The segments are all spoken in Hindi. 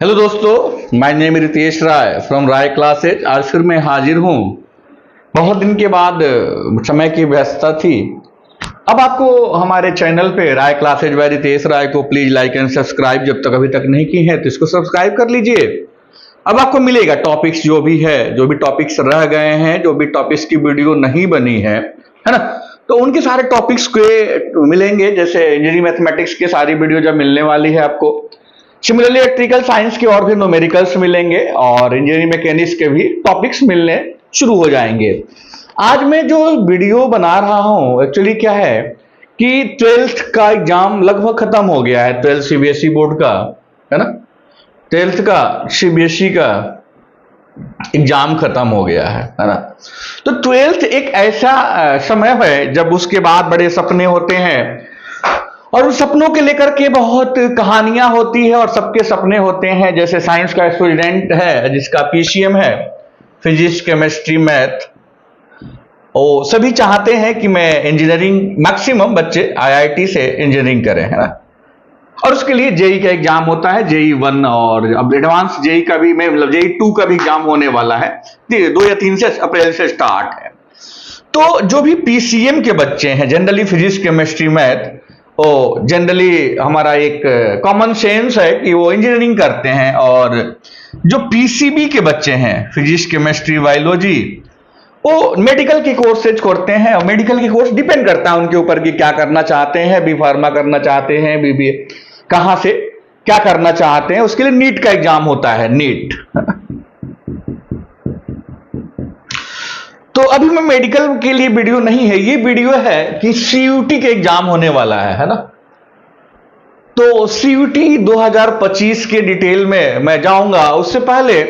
हेलो दोस्तों, my name Ritesh Rai from Rai classes. आज फिर मैं हाजिर हूँ। बहुत दिन के बाद समय की व्यस्तता थी। अब आपको हमारे चैनल पे राय क्लासेज बाय रितेश राय को प्लीज लाइक एंड सब्सक्राइब जब तक अभी तक नहीं की है तो इसको सब्सक्राइब कर लीजिए। अब आपको मिलेगा टॉपिक्स जो भी है, जो भी टॉपिक्स रह गए हैं, जो भी टॉपिक्स की वीडियो नहीं बनी है ना, तो उनके सारे टॉपिक्स के मिलेंगे। जैसे इंजीनियरिंग मैथमेटिक्स की सारी वीडियो जब मिलने वाली है आपको, सिमिलरली इलेक्ट्रिकल साइंस के और भी न्यूमेरिकल्स मिलेंगे और इंजीनियरिंग मैकेनिक्स के भी टॉपिक्स मिलने शुरू हो जाएंगे। आज मैं जो वीडियो बना रहा हूं एक्चुअली क्या है कि ट्वेल्थ का एग्जाम लगभग खत्म हो गया है। ट्वेल्थ सीबीएसई बोर्ड का है ना, ट्वेल्थ का सीबीएसई का एग्जाम खत्म हो गया है ना। तो ट्वेल्थ एक ऐसा समय है जब उसके बाद बड़े सपने होते हैं और उन सपनों के लेकर के बहुत कहानियां होती है और सबके सपने होते हैं। जैसे साइंस का स्टूडेंट है जिसका पीसीएम है, फिजिक्स केमिस्ट्री मैथ, वो सभी चाहते हैं कि मैं इंजीनियरिंग, मैक्सिमम बच्चे आईआईटी से इंजीनियरिंग करें, है ना। और उसके लिए जेई का एग्जाम होता है, जेई 1, और अब एडवांस जेई का भी, मतलब जेई 2 का भी एग्जाम होने वाला है। 2 या 3 से अप्रैल से स्टार्ट है। तो जो भी पीसीएम के बच्चे हैं, जनरली फिजिक्स केमिस्ट्री मैथ, ओ जनरली हमारा एक कॉमन सेंस है कि वो इंजीनियरिंग करते हैं। और जो पीसीबी के बच्चे हैं, फिजिक्स केमिस्ट्री बायोलॉजी, वो मेडिकल के कोर्सेज करते हैं। और मेडिकल के कोर्स डिपेंड करता है उनके ऊपर कि क्या करना चाहते हैं, बी फार्मा करना चाहते हैं, बीबीए, कहां से क्या करना चाहते हैं। उसके लिए नीट का एग्जाम होता है, नीट। तो अभी मैं मेडिकल के लिए वीडियो नहीं है, ये वीडियो है कि सीयूटी के एग्जाम होने वाला है ना। तो सीयूटी 2025 के डिटेल में मैं जाऊंगा। उससे पहले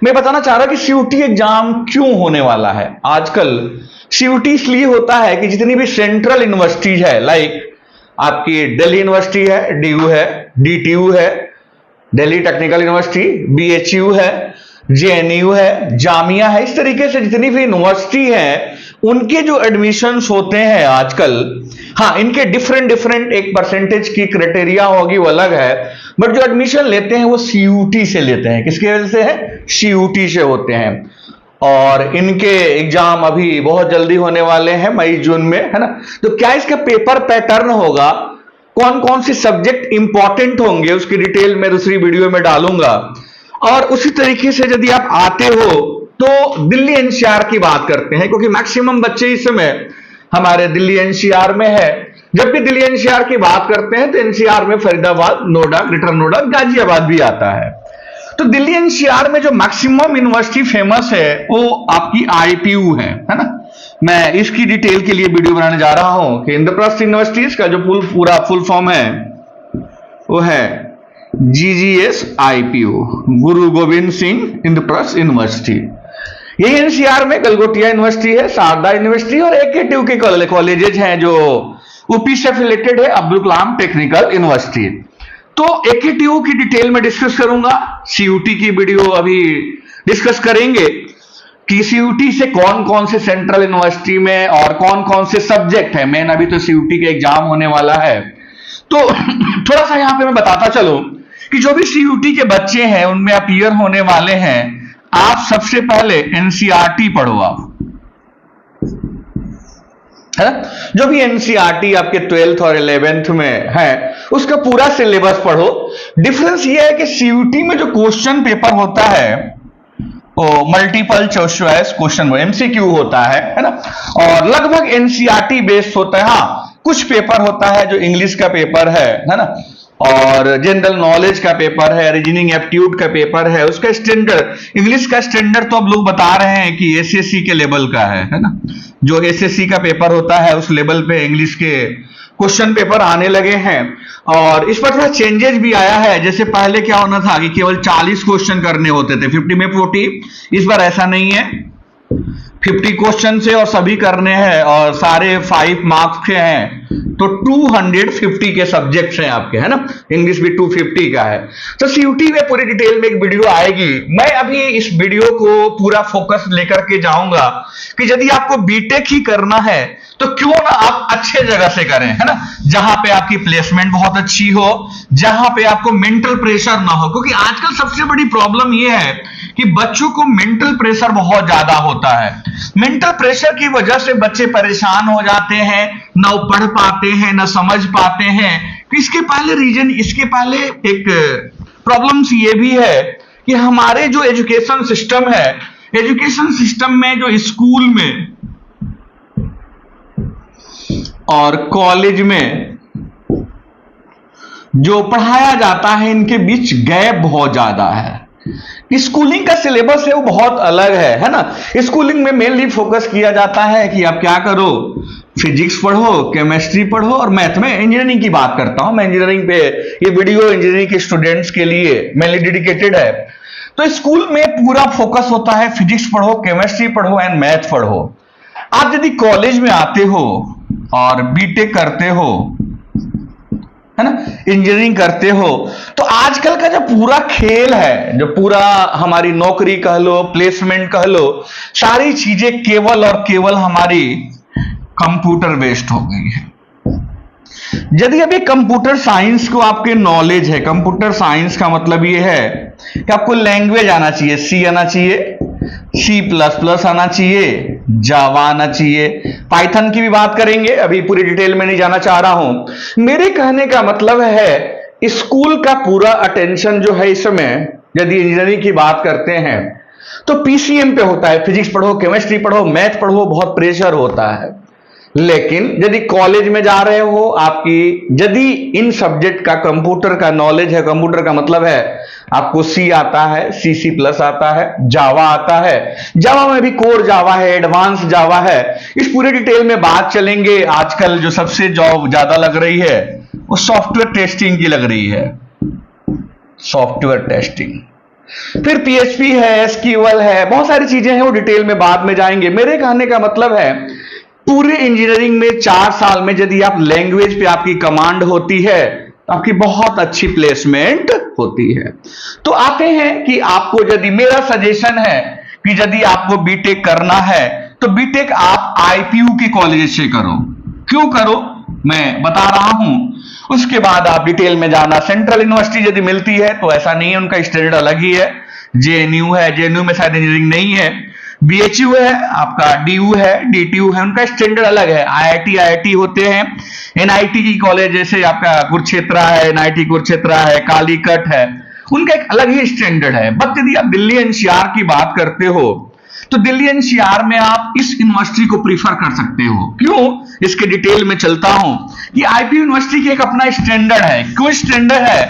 मैं बताना चाह रहा कि सीयूटी एग्जाम क्यों होने वाला है। आजकल सीयूटी इसलिए होता है कि जितनी भी सेंट्रल यूनिवर्सिटीज है, लाइक आपकी दिल्ली यूनिवर्सिटी है, डीयू है, डीटीयू है, दिल्ली टेक्निकल यूनिवर्सिटी, बीएचयू है, जेएनयू है, जामिया है, इस तरीके से जितनी भी यूनिवर्सिटी है उनके जो एडमिशन्स होते हैं आजकल, हाँ, इनके डिफरेंट डिफरेंट एक परसेंटेज की क्राइटेरिया होगी, वो अलग है। बट जो एडमिशन लेते हैं वो सीयूटी से लेते हैं। किसकी वजह से है? सीयूटी से होते हैं। और इनके एग्जाम अभी बहुत जल्दी होने वाले हैं, मई जून में, है ना। तो क्या इसका पेपर पैटर्न होगा, कौन कौन से सब्जेक्ट इंपॉर्टेंट होंगे, उसकी डिटेल मैं दूसरी वीडियो में डालूंगा। और उसी तरीके से यदि आप आते हो तो दिल्ली एनसीआर की बात करते हैं, क्योंकि मैक्सिमम बच्चे इस समय हमारे दिल्ली एनसीआर में है। जब भी दिल्ली एनसीआर की बात करते हैं तो एनसीआर में फरीदाबाद, नोएडा, ग्रेटर नोएडा, गाजियाबाद भी आता है। तो दिल्ली एनसीआर में जो मैक्सिमम यूनिवर्सिटी फेमस है वो आपकी आईपीयू है ना। मैं इसकी डिटेल के लिए वीडियो बनाने जा रहा हूं कि इंद्रप्रस्थ यूनिवर्सिटीज का जो पूरा फुल फॉर्म है वो है जीजीएस आईपीयू, गुरु गोविंद सिंह इंद्रप्रस्थ यूनिवर्सिटी। ये एनसीआर में गलगोटिया यूनिवर्सिटी है, शारदा यूनिवर्सिटी और एकेटीयू के कॉलेजेज हैं जो यूपी से एफिलेटेड है, अब्दुल कलाम टेक्निकल यूनिवर्सिटी। तो एकेटीयू की डिटेल में डिस्कस करूंगा, सीयूटी की वीडियो अभी डिस्कस करेंगे कि सीयूटी से कौन कौन से सेंट्रल यूनिवर्सिटी में और कौन कौन से सब्जेक्ट है। मेन अभी तो सीयूटी का एग्जाम होने वाला है। तो थोड़ा सा यहां पे मैं बताता चलूं कि जो भी सीयूटी के बच्चे हैं उनमें अपीयर होने वाले हैं, आप सबसे पहले एनसीईआरटी पढ़ो। आप है, जो भी एनसीईआरटी आपके 12th और 11th में है उसका पूरा सिलेबस पढ़ो। डिफरेंस ये है कि सीयूटी में जो क्वेश्चन पेपर होता है वो मल्टीपल चॉइस क्वेश्चन, एमसीक्यू होता है ना, और लगभग एनसीईआरटी बेस्ड होता है। हाँ, कुछ पेपर होता है जो इंग्लिश का पेपर है ना, और जनरल नॉलेज का पेपर है, रीजनिंग एप्टीट्यूड का पेपर है। उसका स्टैंडर्ड, इंग्लिश का स्टैंडर्ड तो अब लोग बता रहे हैं कि एसएससी के लेवल का है ना। जो एसएससी का पेपर होता है उस लेवल पे इंग्लिश के क्वेश्चन पेपर आने लगे हैं। और इस पर थोड़ा चेंजेस भी आया है। जैसे पहले क्या होना था कि केवल 40 क्वेश्चन करने होते थे, 50 में 40। इस बार ऐसा नहीं है, 50 क्वेश्चन से और सभी करने हैं और सारे 5 मार्क्स के हैं। तो 250 के सब्जेक्ट्स हैं आपके, है ना। इंग्लिश भी 250 का है। तो सीयूटी में पूरी डिटेल में एक वीडियो आएगी। मैं अभी इस वीडियो को पूरा फोकस लेकर के जाऊंगा कि यदि आपको बीटेक ही करना है तो क्यों ना आप अच्छे जगह से करें, है ना, जहां पे आपकी प्लेसमेंट बहुत अच्छी हो, जहां पे आपको मेंटल प्रेशर ना हो। क्योंकि आजकल सबसे बड़ी प्रॉब्लम यह है कि बच्चों को मेंटल प्रेशर बहुत ज्यादा होता है। मेंटल प्रेशर की वजह से बच्चे परेशान हो जाते हैं, ना वो पढ़ पाते हैं, ना समझ पाते हैं। इसके पहले रीजन, इसके पहले एक प्रॉब्लम्स ये भी है कि हमारे जो एजुकेशन सिस्टम है, एजुकेशन सिस्टम में जो स्कूल में और कॉलेज में जो पढ़ाया जाता है, इनके बीच गैप बहुत ज्यादा है। स्कूलिंग का सिलेबस है वो बहुत अलग है ना। स्कूलिंग में मेनली फोकस किया जाता है कि आप क्या करो, फिजिक्स पढ़ो, केमिस्ट्री पढ़ो और मैथ में। इंजीनियरिंग की बात करता हूं मैं, इंजीनियरिंग पे ये वीडियो इंजीनियरिंग के स्टूडेंट्स के लिए मेनली डेडिकेटेड है। तो स्कूल में पूरा फोकस होता है फिजिक्स पढ़ो, केमिस्ट्री पढ़ो एंड मैथ पढ़ो। आप यदि कॉलेज में आते हो और बीटेक करते हो, है ना, इंजीनियरिंग करते हो, तो आजकल का जो पूरा खेल है, जो पूरा हमारी नौकरी कह लो, प्लेसमेंट कह लो, सारी चीजें केवल और केवल हमारी कंप्यूटर बेस्ड हो गई है। यदि अभी कंप्यूटर साइंस को आपके नॉलेज है, कंप्यूटर साइंस का मतलब ये है कि आपको लैंग्वेज आना चाहिए, सी आना चाहिए, C++ आना चाहिए, जावा आना चाहिए, पाइथन की भी बात करेंगे, अभी पूरी डिटेल में नहीं जाना चाह रहा हूं। मेरे कहने का मतलब है स्कूल का पूरा अटेंशन जो है इस समय, यदि इंजीनियरिंग की बात करते हैं तो पीसीएम पे होता है, फिजिक्स पढ़ो, केमिस्ट्री पढ़ो, मैथ पढ़ो, बहुत प्रेशर होता है। लेकिन यदि कॉलेज में जा रहे हो, आपकी यदि इन सब्जेक्ट का कंप्यूटर का नॉलेज है, कंप्यूटर का मतलब है आपको सी आता है, C++ आता है, जावा आता है, जावा में भी कोर जावा है, एडवांस जावा है, इस पूरे डिटेल में बात चलेंगे। आजकल जो सबसे जॉब ज्यादा लग रही है वो सॉफ्टवेयर टेस्टिंग की लग रही है, सॉफ्टवेयर टेस्टिंग। फिर PHP है, SQL है, बहुत सारी चीजें हैं, वो डिटेल में बाद में जाएंगे। मेरे कहने का मतलब है पूरे इंजीनियरिंग में 4 साल में यदि आप लैंग्वेज पे आपकी कमांड होती है तो आपकी बहुत अच्छी प्लेसमेंट होती है। तो आते हैं कि आपको, यदि मेरा सजेशन है कि यदि आपको बीटेक करना है तो बीटेक आप IPU के कॉलेज से करो। क्यों करो मैं बता रहा हूं, उसके बाद आप डिटेल में जाना। सेंट्रल यूनिवर्सिटी यदि मिलती है तो ऐसा नहीं है, उनका स्टैंडर्ड अलग ही है। JNU है, JNU में शायद इंजीनियरिंग नहीं है। BHU है, आपका DU है, DTU है, उनका स्टैंडर्ड अलग है। IIT होते हैं। NIT की कॉलेज जैसे आपका कुरुक्षेत्र है, NIT कुरुक्षेत्र है, कालीकट है, उनका एक अलग ही स्टैंडर्ड है। बट यदि आप दिल्ली NCR की बात करते हो तो दिल्ली NCR में आप इस यूनिवर्सिटी को प्रीफर कर सकते हो। क्यों, इसके डिटेल में चलता हूं कि IPU यूनिवर्सिटी की एक अपना स्टैंडर्ड है। क्यों स्टैंडर्ड है?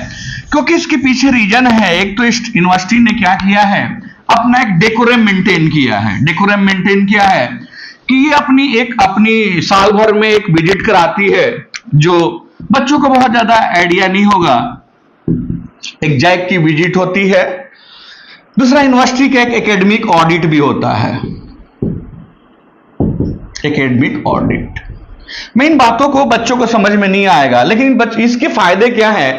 क्योंकि इसके पीछे रीजन है। एक तो इस यूनिवर्सिटी ने क्या किया है, अपना एक डेकोरम मेंटेन किया है। डेकोरम मेंटेन किया है कि ये अपनी साल भर में एक विजिट कराती है, जो बच्चों को बहुत ज्यादा आइडिया नहीं होगा। एक जैक की विजिट होती है। दूसरा, यूनिवर्सिटी का एक एकेडमिक ऑडिट भी होता है, एकेडमिक ऑडिट। मैं इन बातों को बच्चों को समझ में नहीं आएगा, लेकिन इसके फायदे क्या है।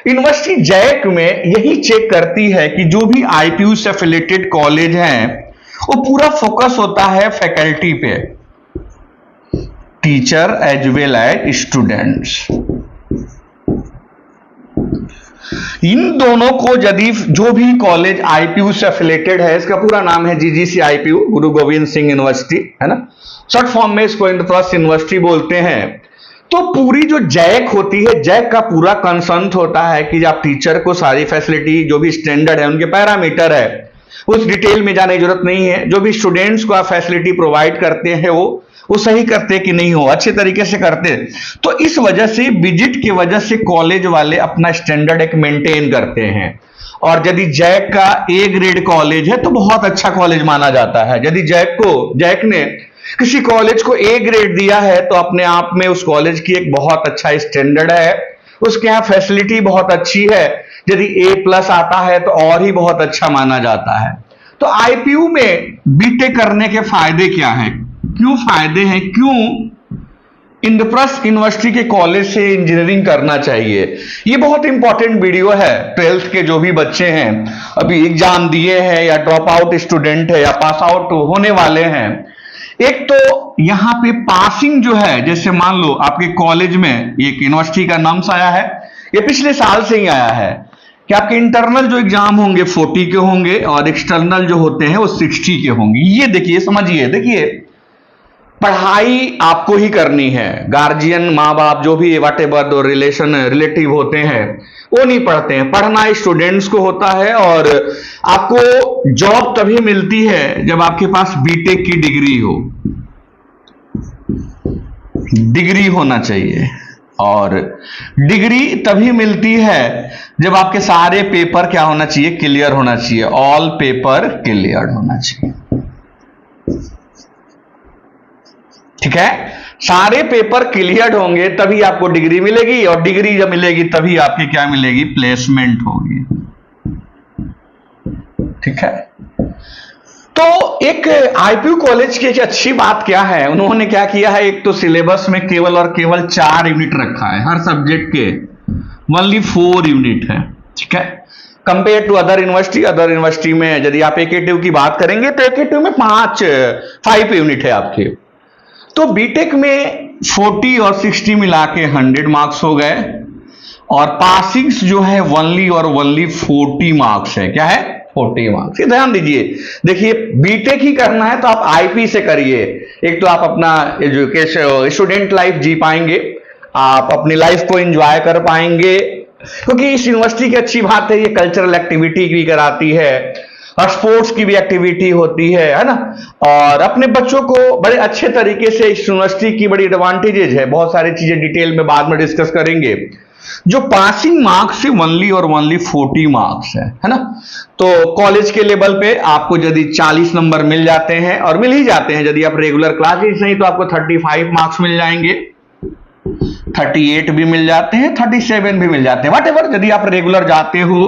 यूनिवर्सिटी जैक में यही चेक करती है कि जो भी IPU से एफिलिएटेड कॉलेज हैं वो पूरा फोकस होता है फैकल्टी पे, teacher as well as students. इन दोनों को यदि जो भी कॉलेज IPU से एफिलिएटेड है, इसका पूरा नाम है GGC IPU, गुरु गोविंद सिंह यूनिवर्सिटी, है ना, शॉर्ट फॉर्म में इसको इंद्रप्रस्थ यूनिवर्सिटी बोलते हैं। तो पूरी जो जैक होती है, जैक का पूरा कंसर्न होता है कि आप टीचर को सारी फैसिलिटी, जो भी स्टैंडर्ड है, उनके पैरामीटर है, उस डिटेल में जाने की जरूरत नहीं है। जो भी स्टूडेंट्स को आप फैसिलिटी प्रोवाइड करते हैं वो सही करते कि नहीं हो, अच्छे तरीके से करते। तो इस वजह से, विजिट की वजह से कॉलेज वाले अपना स्टैंडर्ड एक मेंटेन करते हैं। और यदि जैक का A ग्रेड कॉलेज है तो बहुत अच्छा कॉलेज माना जाता है। यदि जैक ने किसी कॉलेज को A ग्रेड दिया है तो अपने आप में उस कॉलेज की एक बहुत अच्छा स्टैंडर्ड है, उसके यहाँ फैसिलिटी बहुत अच्छी है। यदि A+ आता है तो और ही बहुत अच्छा माना जाता है। तो IPU में बीटेक करने के फायदे क्या हैं, क्यों फायदे हैं, क्यों इंद्रप्रस्थ यूनिवर्सिटी के कॉलेज से इंजीनियरिंग करना चाहिए, ये बहुत इंपॉर्टेंट वीडियो है। 12th के जो भी बच्चे हैं, अभी एग्जाम दिए हैं या ड्रॉप आउट स्टूडेंट है या पास आउट होने वाले हैं, एक तो यहां पे पासिंग जो है, जैसे मान लो आपके कॉलेज में एक यूनिवर्सिटी का नाम आया है, ये पिछले साल से ही आया है कि आपके इंटरनल जो एग्जाम होंगे 40 के होंगे और एक्सटर्नल जो होते हैं वो 60 के होंगे। ये देखिए, समझिए, देखिए पढ़ाई आपको ही करनी है। गार्जियन, माँ बाप, जो भी वाट एवर दो रिलेटिव होते हैं वो नहीं पढ़ते हैं। पढ़ना स्टूडेंट्स को होता है और आपको जॉब तभी मिलती है जब आपके पास बीटेक की डिग्री हो। डिग्री होना चाहिए, और डिग्री तभी मिलती है जब आपके सारे पेपर क्या होना चाहिए, क्लियर होना चाहिए। ऑल पेपर क्लियर होना चाहिए, ठीक है। सारे पेपर क्लियर होंगे तभी आपको डिग्री मिलेगी, और डिग्री जब मिलेगी तभी आपकी क्या मिलेगी, प्लेसमेंट होगी, ठीक है। तो एक आईपीयू कॉलेज की एक अच्छी बात क्या है, उन्होंने क्या किया है, एक तो सिलेबस में केवल और केवल 4 यूनिट रखा है हर सब्जेक्ट के, ओनली 4 यूनिट है, ठीक है। कंपेयर टू अदर यूनिवर्सिटी में यदि आप एकेटिव की बात करेंगे तो एकेटिव में 5 यूनिट है आपके। तो बीटेक में 40 और 60 मिला के 100 मार्क्स हो गए, और पासिंग्स जो है ओनली और ओनली 40 मार्क्स है। क्या है, 40 मार्क्स। ध्यान दीजिए, देखिए बीटेक ही करना है तो आप आईपी से करिए। एक तो आप अपना एजुकेशन स्टूडेंट लाइफ जी पाएंगे, आप अपनी लाइफ को एंजॉय कर पाएंगे, क्योंकि इस यूनिवर्सिटी की अच्छी बात है, ये कल्चरल एक्टिविटी भी कराती है और स्पोर्ट्स की भी एक्टिविटी होती है ना। और अपने बच्चों को बड़े अच्छे तरीके से, इस यूनिवर्सिटी की बड़ी एडवांटेजेज है, बहुत सारी चीजें डिटेल में बाद में डिस्कस करेंगे। जो पासिंग मार्क्स है ओनली और ओनली 40 मार्क्स है ना। तो कॉलेज के लेवल पे आपको यदि 40 नंबर मिल जाते हैं, और मिल ही जाते हैं, यदि आप रेगुलर क्लासेस नहीं तो आपको 35 मार्क्स मिल जाएंगे, 38 भी मिल जाते हैं, 37 भी मिल जाते हैं, वट एवर। यदि आप रेगुलर जाते हो,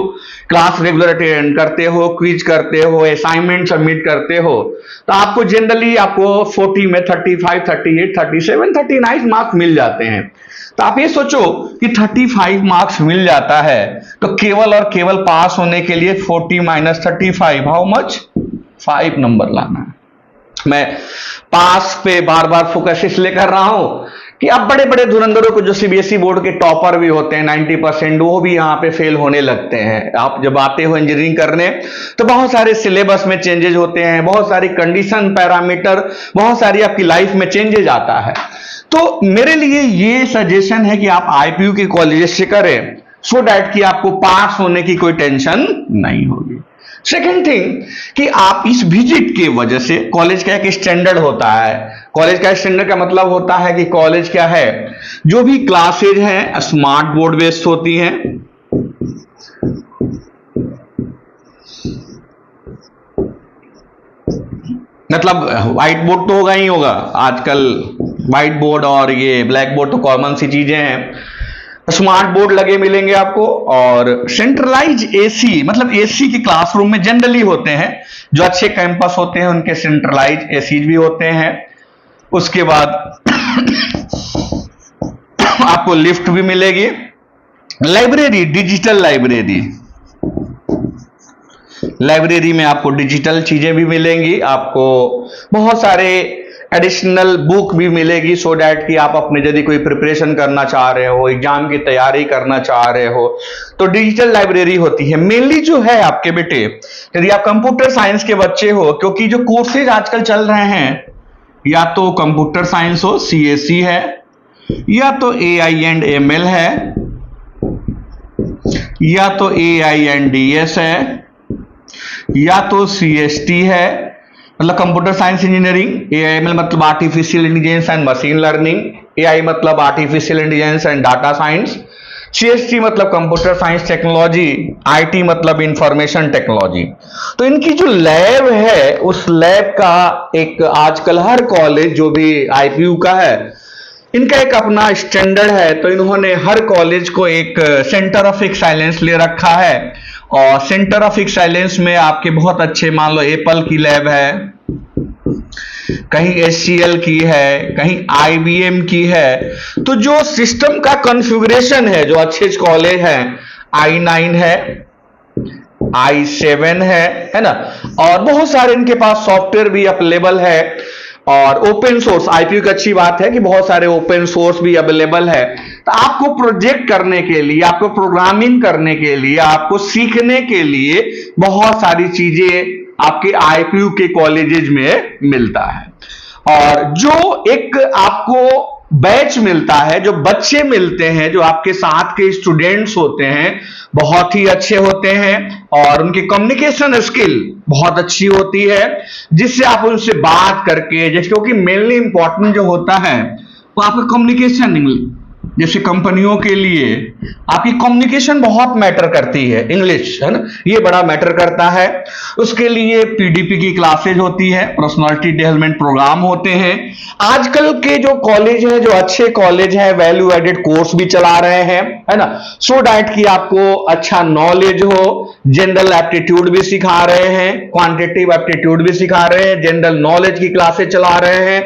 क्लास रेगुलर अटेंड करते हो, क्विज करते हो, असाइनमेंट सबमिट करते हो, तो आपको जनरली आपको 40 में 35, 38, 37, 39 मार्क्स मिल जाते हैं। तो आप ये सोचो कि 35 मार्क्स मिल जाता है, तो केवल और केवल पास होने के लिए 40 माइनस 35 हाउ मच, 5 नंबर लाना है। मैं पास पे बार बार फोकस इसलिए कर रहा हूं कि अब बड़े बड़े धुरंधरों को, जो सीबीएसई बोर्ड के टॉपर भी होते हैं 90%, वो भी यहाँ पे फेल होने लगते हैं। आप जब आते हो इंजीनियरिंग करने तो बहुत सारे सिलेबस में चेंजेस होते हैं, बहुत सारी कंडीशन, पैरामीटर, बहुत सारी आपकी लाइफ में चेंजेस आता है। तो मेरे लिए ये सजेशन है कि आप आईपीयू के कॉलेजेस से करें, सो दैट कि आपको पास होने की कोई टेंशन नहीं होगी। सेकेंड थिंग कि आप इस विजिट के वजह से, कॉलेज का एक स्टैंडर्ड होता है, कॉलेज का स्टैंडर्ड का मतलब होता है कि कॉलेज क्या है, जो भी क्लासेज हैं स्मार्ट बोर्ड बेस्ड होती हैं, मतलब व्हाइट बोर्ड तो होगा ही होगा, आजकल व्हाइट बोर्ड और ये ब्लैक बोर्ड तो कॉमन सी चीजें हैं, स्मार्ट बोर्ड लगे मिलेंगे आपको, और सेंट्रलाइज एसी, मतलब एसी के क्लासरूम में जनरली होते हैं, जो अच्छे कैंपस होते हैं उनके सेंट्रलाइज एसी भी होते हैं। उसके बाद आपको लिफ्ट भी मिलेगी, लाइब्रेरी, डिजिटल लाइब्रेरी में आपको डिजिटल चीजें भी मिलेंगी, आपको बहुत सारे एडिशनल बुक भी मिलेगी, सो डैट कि आप अपने यदि कोई प्रिपरेशन करना चाह रहे हो, एग्जाम की तैयारी करना चाह रहे हो, तो डिजिटल लाइब्रेरी होती है। मेनली जो है आपके बेटे, यदि आप कंप्यूटर साइंस के बच्चे हो, क्योंकि जो कोर्सेज आजकल चल रहे हैं, या तो कंप्यूटर साइंस हो, सीएससी है, या तो एआई एंड एमएल है, या तो एआई एंड डीएस है, या तो सीएसटी है, मतलब कंप्यूटर साइंस इंजीनियरिंग। एआईएमएल मतलब artificial intelligence and machine learning, AI मतलब artificial intelligence and data science, CST मतलब कंप्यूटर साइंस टेक्नोलॉजी, आईटी मतलब इंफॉर्मेशन टेक्नोलॉजी। तो इनकी जो लैब है, उस लैब का एक आजकल हर कॉलेज जो भी आईपीयू का है, इनका एक अपना स्टैंडर्ड है। तो इन्होंने हर कॉलेज को एक सेंटर ऑफ एक्सीलेंस ले रखा है, और सेंटर ऑफ एक्सीलेंस में आपके बहुत अच्छे, मान लो एप्पल की लैब है, कहीं एचसीएल की है, कहीं आईबीएम की है। तो जो सिस्टम का कॉन्फ़िगरेशन है, जो अच्छे कॉलेज हैं, i9 है, i7 है ना, और बहुत सारे इनके पास सॉफ्टवेयर भी अवेलेबल है। और ओपन सोर्स, आईपीयू की अच्छी बात है कि बहुत सारे ओपन सोर्स भी अवेलेबल है। तो आपको प्रोजेक्ट करने के लिए, आपको प्रोग्रामिंग करने के लिए, आपको सीखने के लिए बहुत सारी चीजें आपके आईपीयू के कॉलेजेज में मिलता है। और जो एक आपको बैच मिलता है, जो बच्चे मिलते हैं, जो आपके साथ के स्टूडेंट्स होते हैं, बहुत ही अच्छे होते हैं और उनकी कम्युनिकेशन स्किल बहुत अच्छी होती है, जिससे आप उनसे बात करके, जैसे क्योंकि मेनली इंपॉर्टेंट जो होता है वो आपका कम्युनिकेशन। जैसे कंपनियों के लिए आपकी कम्युनिकेशन बहुत मैटर करती है, इंग्लिश है ना, ये बड़ा मैटर करता है। उसके लिए पीडीपी की क्लासेज होती है, पर्सनालिटी डेवलपमेंट प्रोग्राम होते हैं। आजकल के जो कॉलेज है, जो अच्छे कॉलेज है, वैल्यू एडेड कोर्स भी चला रहे हैं, है ना, सो दैट कि आपको अच्छा नॉलेज हो। जनरल एप्टीट्यूड भी सिखा रहे हैं, क्वांटिटेटिव एप्टीट्यूड भी सिखा रहे हैं, जनरल नॉलेज की क्लासेज चला रहे हैं।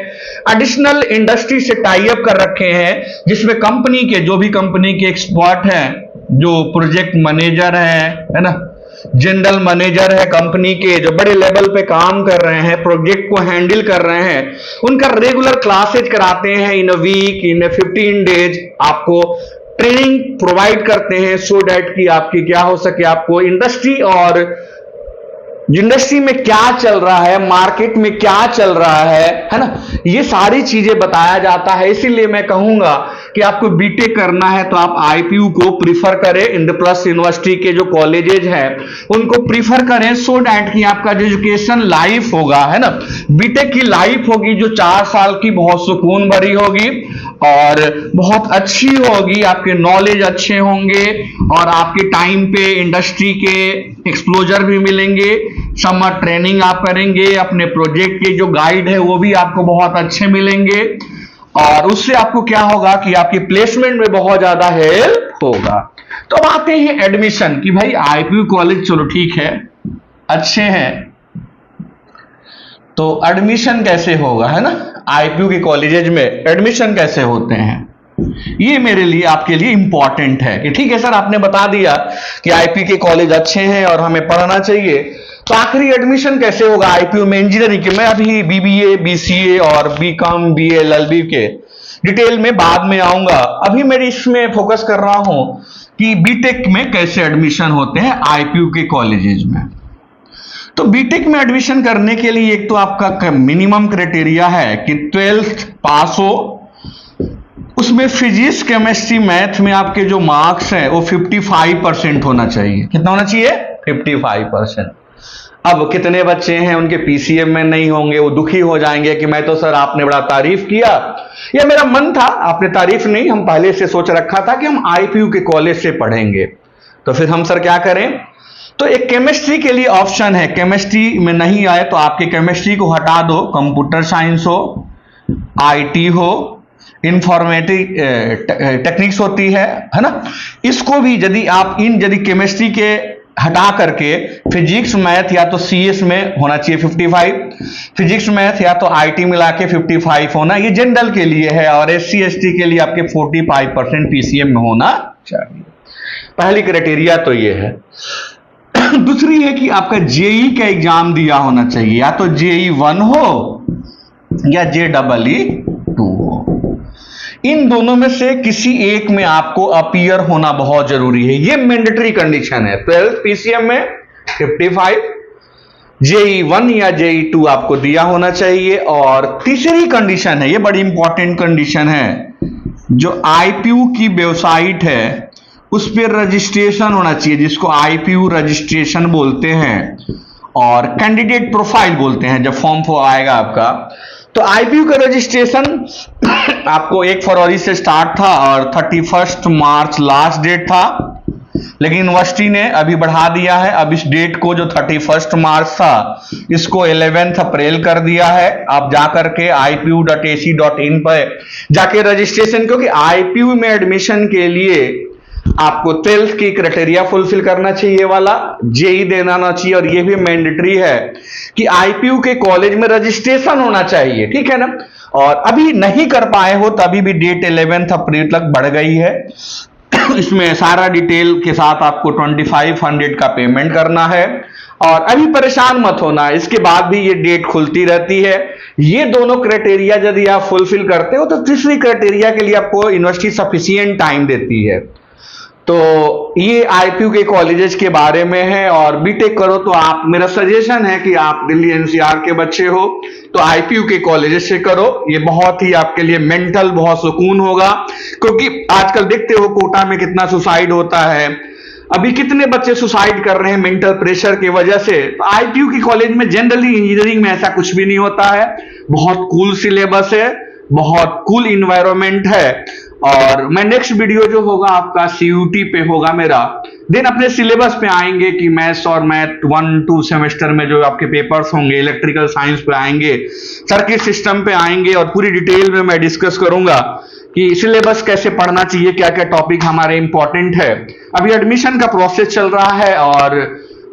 एडिशनल इंडस्ट्री से टाई अप कर रखे हैं, जिसमें कंपनी के, जो भी कंपनी के एक्सपर्ट हैं, जो प्रोजेक्ट मैनेजर है ना, जनरल मैनेजर है कंपनी के, जो बड़े लेवल पे काम कर रहे हैं, प्रोजेक्ट को हैंडल कर रहे हैं, उनका रेगुलर क्लासेज कराते हैं। इन अ वीक, इन 15 डेज आपको ट्रेनिंग प्रोवाइड करते हैं, सो दैट कि आपकी क्या हो सके, आपको इंडस्ट्री और इंडस्ट्री में क्या चल रहा है, मार्केट में क्या चल रहा है ना, ये सारी चीजें बताया जाता है। इसीलिए मैं कहूंगा कि आपको बीटेक करना है तो आप आईपीयू को प्रीफर करें। इंद्रप्रस्थ यूनिवर्सिटी के जो कॉलेजेज हैं उनको प्रीफर करें, सो दैट कि आपका जो एजुकेशन लाइफ होगा, है ना, बीटेक की लाइफ होगी जो 4 साल की, बहुत सुकून भरी होगी और बहुत अच्छी होगी। आपके नॉलेज अच्छे होंगे और आपके टाइम पे इंडस्ट्री के एक्सप्लोजर भी मिलेंगे। समर ट्रेनिंग आप करेंगे, अपने प्रोजेक्ट के जो गाइड है वो भी आपको बहुत अच्छे मिलेंगे और उससे आपको क्या होगा कि आपकी प्लेसमेंट में बहुत ज्यादा हेल्प होगा। तो अब आते हैं एडमिशन कि भाई आईपीयू कॉलेज चलो ठीक है, अच्छे हैं, तो एडमिशन कैसे होगा, है ना, आईपीयू के कॉलेजेज में एडमिशन कैसे होते हैं, ये मेरे लिए, आपके लिए इंपॉर्टेंट है कि ठीक है सर आपने बता दिया कि आईपीयू के कॉलेज अच्छे हैं और हमें पढ़ना चाहिए, तो आखिरी एडमिशन कैसे होगा आईपीयू में इंजीनियरिंग के। मैं अभी बीबीए, बीसीए और बीकॉम, बीए, एलएलबी के डिटेल में बाद में आऊंगा। अभी मेरी इसमें फोकस कर रहा हूं कि बीटेक में कैसे एडमिशन होते हैं आईपीयू के कॉलेजेज में। तो बीटेक में एडमिशन करने के लिए एक तो आपका मिनिमम क्राइटेरिया है कि 12th पास हो, उसमें फिजिक्स, केमिस्ट्री, मैथ में आपके जो मार्क्स हैं वो 55% होना चाहिए। कितना होना चाहिए? 55%। अब कितने बच्चे हैं उनके पीसीएम में नहीं होंगे, वो दुखी हो जाएंगे कि मैं तो सर आपने बड़ा तारीफ किया, या मेरा मन था, आपने तारीफ नहीं, हम पहले से सोच रखा था कि हम आईपीयू के कॉलेज से पढ़ेंगे, तो फिर हम सर क्या करें। तो एक केमिस्ट्री के लिए ऑप्शन है, केमिस्ट्री में नहीं आए तो आपके केमिस्ट्री को हटा दो, कंप्यूटर साइंस हो, आईटी हो, इंफॉर्मेटिक टेक्निक्स होती है ना, इसको भी यदि केमिस्ट्री के हटा करके फिजिक्स, मैथ या तो सीएस में होना चाहिए 55, फिजिक्स, मैथ या तो आईटी मिला के 55 होना, ये जनरल के लिए है, और एससी एसटी के लिए आपके 45% पीसीएम में होना चाहिए। पहली क्राइटेरिया तो ये है। दूसरी है कि आपका जेई का एग्जाम दिया होना चाहिए, या तो जेई 1 हो या JEE-2 हो, इन दोनों में से किसी एक में आपको अपीयर होना बहुत जरूरी है, ये मैंडेटरी कंडीशन है। 12th पीसीएम में 55, JEE-1 या JEE-2 आपको दिया होना चाहिए। और तीसरी कंडीशन है, ये बड़ी इंपॉर्टेंट कंडीशन है, जो आईपीयू की वेबसाइट है उस पर रजिस्ट्रेशन होना चाहिए, जिसको आईपीयू रजिस्ट्रेशन बोलते हैं और कैंडिडेट प्रोफाइल बोलते हैं। जब फॉर्म आएगा आपका, तो आईपीयू का रजिस्ट्रेशन आपको 1 फरवरी से स्टार्ट था और 31 मार्च लास्ट डेट था, लेकिन यूनिवर्सिटी ने अभी बढ़ा दिया है। अब इस डेट को, जो 31 मार्च था, इसको 11 अप्रैल कर दिया है। आप जाकर के ipu.ac.in पर जाके रजिस्ट्रेशन, क्योंकि आईपीयू में एडमिशन के लिए आपको 12th की क्राइटेरिया फुलफिल करना चाहिए वाला, जेई देना ना चाहिए, और ये भी मैंडेटरी है कि आईपीयू के कॉलेज में रजिस्ट्रेशन होना चाहिए, ठीक है ना। और अभी नहीं कर पाए हो तो अभी भी डेट 11 अप्रैल तक बढ़ गई है। इसमें सारा डिटेल के साथ आपको 2500 का पेमेंट करना है। और अभी परेशान मत होना, इसके बाद भी ये डेट खुलती रहती है। ये दोनों क्राइटेरिया यदि आप फुलफिल करते हो तो तीसरी क्राइटेरिया के लिए आपको यूनिवर्सिटी सफिशिएंट टाइम देती है। तो ये आईपीयू के कॉलेजेस के बारे में है। और बीटेक करो तो आप, मेरा सजेशन है कि आप दिल्ली एनसीआर के बच्चे हो तो आईपीयू के कॉलेजेस से करो। ये बहुत ही आपके लिए मेंटल बहुत सुकून होगा, क्योंकि आजकल देखते हो कोटा में कितना सुसाइड होता है, अभी कितने बच्चे सुसाइड कर रहे हैं मेंटल प्रेशर की वजह से। तो आईपीयू की कॉलेज में जनरली इंजीनियरिंग में ऐसा कुछ भी नहीं होता है। बहुत कूल सिलेबस है, बहुत कूल इन्वायरमेंट है। और मैं नेक्स्ट वीडियो जो होगा आपका सीयूटी पे होगा मेरा, देन अपने सिलेबस पे आएंगे कि मैथ्स और मैथ 1-2 सेमेस्टर में जो आपके पेपर्स होंगे, इलेक्ट्रिकल साइंस पे आएंगे, सर्किट सिस्टम पे आएंगे, और पूरी डिटेल में मैं डिस्कस करूंगा कि सिलेबस कैसे पढ़ना चाहिए, क्या क्या टॉपिक हमारे इंपॉर्टेंट है। अभी एडमिशन का प्रोसेस चल रहा है और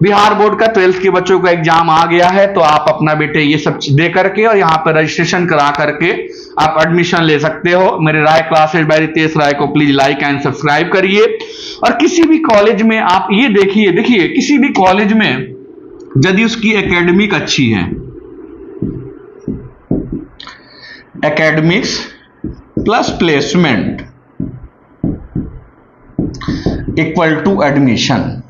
बिहार बोर्ड का 12th के बच्चों का एग्जाम आ गया है। तो आप अपना बेटे ये सब दे करके और यहाँ पर रजिस्ट्रेशन करा करके आप एडमिशन ले सकते हो। मेरे राय क्लासेज बाय रितेश राय को प्लीज लाइक एंड सब्सक्राइब करिए। और किसी भी कॉलेज में आप ये देखिए किसी भी कॉलेज में यदि उसकी एकेडमिक अच्छी है, academics plus placement equal to admission.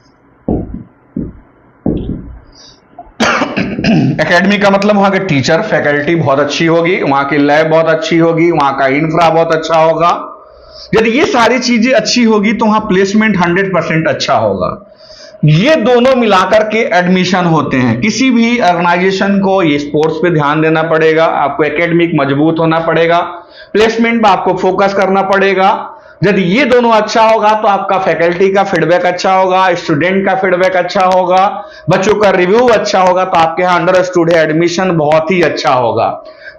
Academy का मतलब वहां के टीचर फैकल्टी बहुत अच्छी होगी, वहां की लैब बहुत अच्छी होगी, वहां का इंफ्रा बहुत अच्छा होगा। यदि ये सारी चीजें अच्छी होगी तो वहां प्लेसमेंट 100% अच्छा होगा। ये दोनों मिलाकर के एडमिशन होते हैं। किसी भी ऑर्गेनाइजेशन को ये स्पोर्ट्स पे ध्यान देना पड़ेगा, आपको एकेडमिक मजबूत होना पड़ेगा, प्लेसमेंट पे आपको फोकस करना पड़ेगा। यदि ये दोनों अच्छा होगा तो आपका फैकल्टी का फीडबैक अच्छा होगा, स्टूडेंट का फीडबैक अच्छा होगा, बच्चों का रिव्यू अच्छा होगा, तो आपके यहां अंडरस्टूड है एडमिशन बहुत ही अच्छा होगा।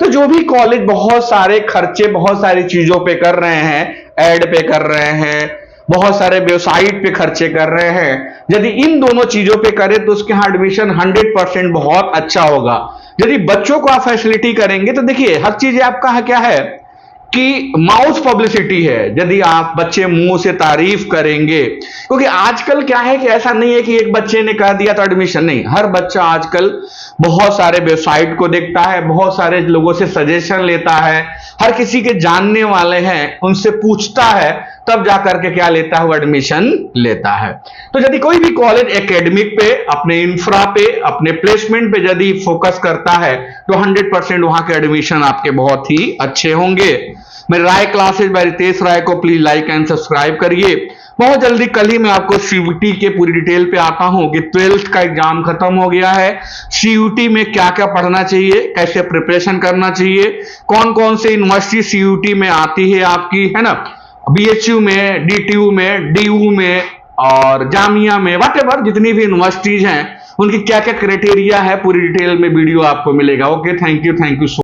तो जो भी कॉलेज बहुत सारे खर्चे बहुत सारी चीजों पे कर रहे हैं, एड पे कर रहे हैं, बहुत सारे वेबसाइट पे खर्चे कर रहे हैं, यदि इन दोनों चीजों पे करें तो उसके यहां एडमिशन 100% बहुत अच्छा होगा। यदि बच्चों को आप फैसिलिटी करेंगे तो देखिए हर चीज आपका है क्या है कि माउथ पब्लिसिटी है। यदि आप बच्चे मुंह से तारीफ करेंगे, क्योंकि आजकल क्या है कि ऐसा नहीं है कि एक बच्चे ने कह दिया तो एडमिशन, नहीं, हर बच्चा आजकल बहुत सारे वेबसाइट को देखता है, बहुत सारे लोगों से सजेशन लेता है, हर किसी के जानने वाले हैं उनसे पूछता है, तब जाकर के क्या लेता है, वो एडमिशन लेता है। तो यदि कोई भी कॉलेज एकेडमिक पे, अपने इंफ्रा पे, अपने प्लेसमेंट पे यदि फोकस करता है तो 100% वहां के एडमिशन आपके बहुत ही अच्छे होंगे। मेरे राय क्लासेज बाय रितेश राय को प्लीज लाइक एंड सब्सक्राइब करिए। बहुत जल्दी कल ही मैं आपको सीयूटी के पूरी डिटेल पे आता हूं कि 12th का एग्जाम खत्म हो गया है, सीयूटी में क्या क्या पढ़ना चाहिए, कैसे प्रिपरेशन करना चाहिए, कौन कौन से यूनिवर्सिटी सीयूटी में आती है आपकी, है ना, बीएचयू में, डीटीयू में, डीयू में और जामिया में, व्हाटएवर जितनी भी यूनिवर्सिटीज हैं उनकी क्या क्या क्राइटेरिया है, पूरी डिटेल में वीडियो आपको मिलेगा। Okay, thank you so